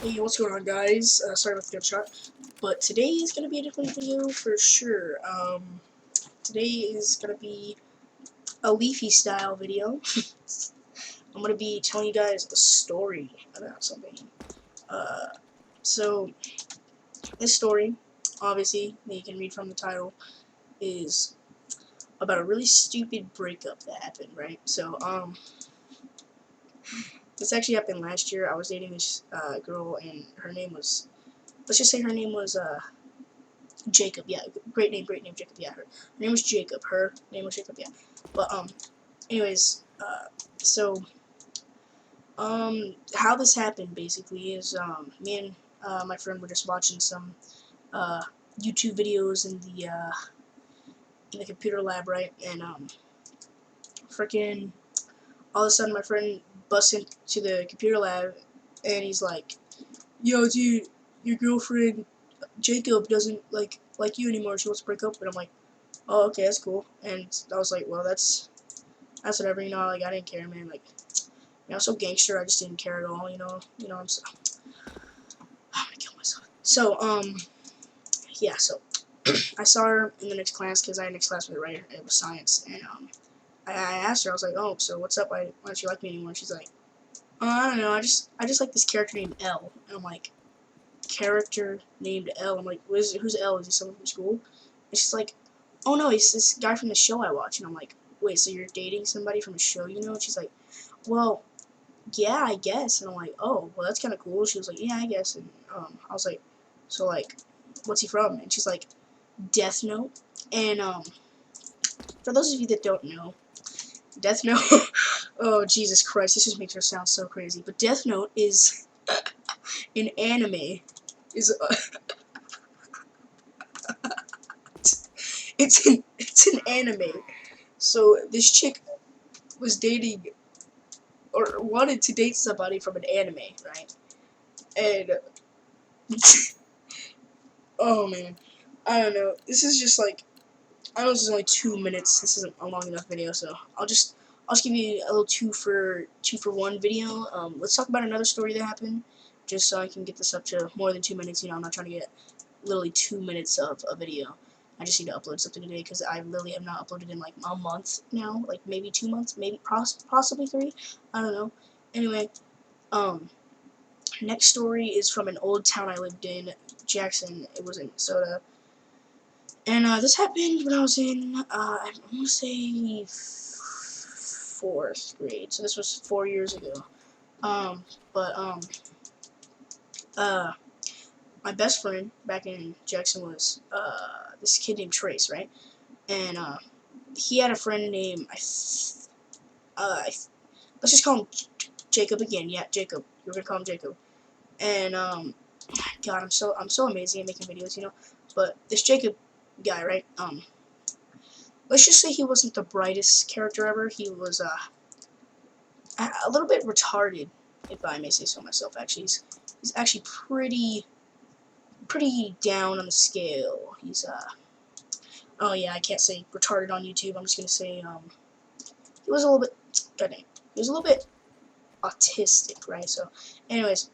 Hey, what's going on, guys? Sorry about the gunshot, but today is gonna be a different video for sure. Today is gonna be a leafy style video. I'm gonna be telling you guys a story about something. Uh, so this story, obviously, that you can read from the title, is about a really stupid breakup that happened, right? So, this actually happened last year. I was dating this girl, and her name was, let's just say her name was Jacob, yeah, great name, Jacob, yeah, her name was Jacob, her name was Jacob, yeah, but, anyways, how this happened, basically, is, me and, my friend were just watching some, YouTube videos in the computer lab, right, and, freaking, all of a sudden, my friend busts into the computer lab, and he's like, yo, dude, your girlfriend, Jacob, doesn't like you anymore, she wants to break up, and I'm like, oh, okay, that's cool. And I was like, well, that's whatever, like, I didn't care, man, like, I'm so gangster, I just didn't care at all, I'm so, I'm gonna kill myself. So, yeah, so, I saw her in the next class, because I had next class with her, right, it was science, and, I asked her, I was like, oh, so what's up, why don't you like me anymore, and she's like, oh, I don't know, I just like this character named L, and I'm like, character named L, I'm like, who's L, is he someone from school, and she's like, oh no, he's this guy from the show I watch, and I'm like, wait, so you're dating somebody from a show, and she's like, well, yeah, I guess, and I'm like, oh, well, that's kind of cool, she was like, yeah, I guess, and, I was like, so, like, what's he from, and she's like, Death Note, and, for those of you that don't know, Death Note, oh, Jesus Christ, this just makes her sound so crazy, but Death Note is an anime, is, it's an anime, so this chick was dating or wanted to date somebody from an anime, right? And oh man, I don't know. This is just like, I know this is only 2 minutes. This isn't a long enough video, so I'll just give you a little two for one video. Let's talk about another story that happened, just so I can get this up to more than 2 minutes. I'm not trying to get literally 2 minutes of a video. I just need to upload something today because I literally have not uploaded in like a month now, like maybe 2 months, maybe possibly 3. I don't know. Anyway, next story is from an old town I lived in, Jackson. It was in Minnesota. And this happened when I was in, I want to say 4th grade. So this was 4 years ago. But, my best friend back in Jackson was, this kid named Trace, right? And, he had a friend named, let's just call him Jacob again. Yeah, Jacob. You're gonna call him Jacob. And, God, I'm so amazing at making videos, But this Jacob guy, right? Let's just say he wasn't the brightest character ever. He was a little bit retarded, if I may say so myself. Actually, he's actually pretty down on the scale. He's oh yeah, I can't say retarded on YouTube. I'm just gonna say he was a little bit, goddamn, he was a little bit autistic, right? So, anyways,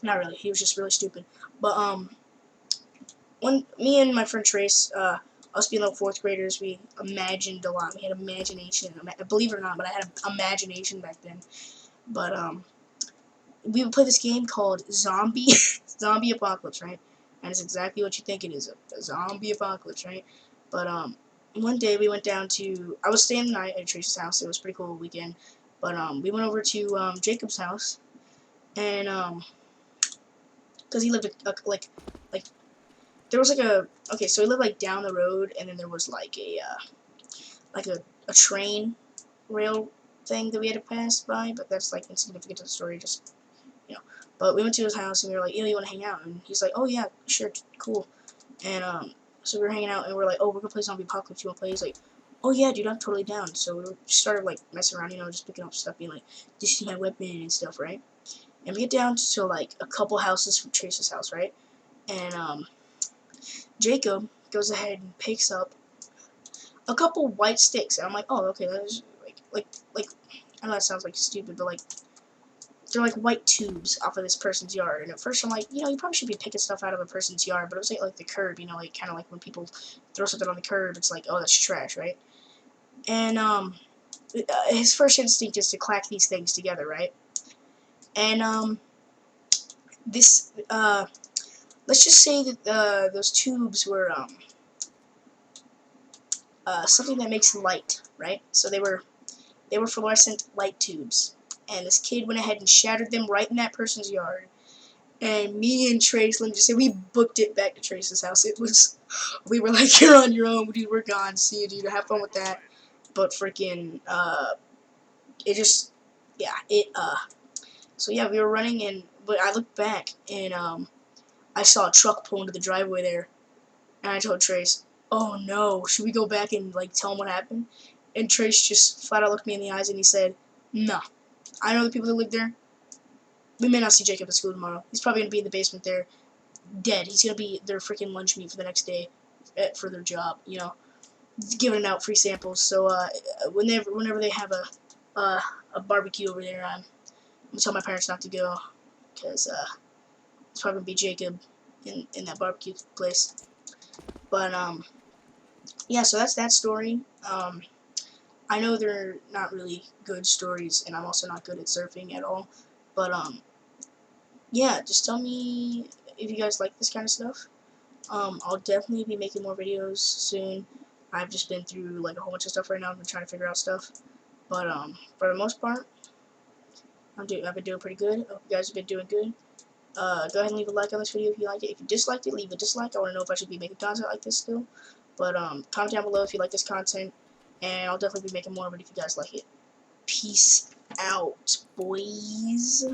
not really. He was just really stupid. But when me and my friend Trace, us being little 4th graders, we imagined a lot. We had imagination. Believe it or not, but I had imagination back then. But we would play this game called Zombie Apocalypse, right? And it's exactly what you think it is, a zombie apocalypse, right? But one day we went down to, I was staying the night at Trace's house. It was a pretty cool weekend. But we went over to Jacob's house, and because he lived like there was like okay, so he lived like down the road, and then there was like a train rail thing that we had to pass by, but that's like insignificant to the story, just, But we went to his house, and we were like, yo, you want to hang out? And he's like, oh yeah, sure, cool. And so we were hanging out, and we're like, oh, we're gonna play Zombie Apocalypse, you wanna play? He's like, oh yeah, dude, I'm totally down. So we started like messing around, just picking up stuff, being like, this is my weapon and stuff, right? And we get down to like a couple houses from Trace's house, right? And Jacob goes ahead and picks up a couple white sticks, and I'm like, oh, okay, that is like I know that sounds like stupid, but like they're like white tubes off of this person's yard. And at first I'm like, you know, you probably should be picking stuff out of a person's yard, but it was like the curb, you know, like kind of like when people throw something on the curb, it's like, oh, that's trash, right? And his first instinct is to clack these things together, right? And this let's just say that those tubes were something that makes light, right? So they were fluorescent light tubes, and this kid went ahead and shattered them right in that person's yard. And me and Trace, let me just say, we booked it back to Trace's house. It was, we were like, you're on your own, dude, we're gone, see you, dude, have fun with that. But freaking, it just, yeah, so yeah, we were running, and, but I looked back, and, I saw a truck pull into the driveway there, and I told Trace, oh no, should we go back and, like, tell him what happened? And Trace just flat out looked me in the eyes, and he said, no, I know the people that live there. We may not see Jacob at school tomorrow. He's probably going to be in the basement there, dead. He's going to be their freaking lunch meat for the next day for their job, you know, giving out free samples. So whenever they have a barbecue over there, I'm going to tell my parents not to go, because it's probably going to be Jacob in that barbecue place. But, yeah, so that's that story. I know they're not really good stories, and I'm also not good at surfing at all. But, yeah, just tell me if you guys like this kind of stuff. I'll definitely be making more videos soon. I've just been through, like, a whole bunch of stuff right now. I've been trying to figure out stuff. But, for the most part, I've been doing pretty good. I hope you guys have been doing good. Go ahead and leave a like on this video if you liked it. If you disliked it, leave a dislike. I want to know if I should be making content like this still. But, comment down below if you like this content. And I'll definitely be making more of it if you guys like it. Peace out, boys.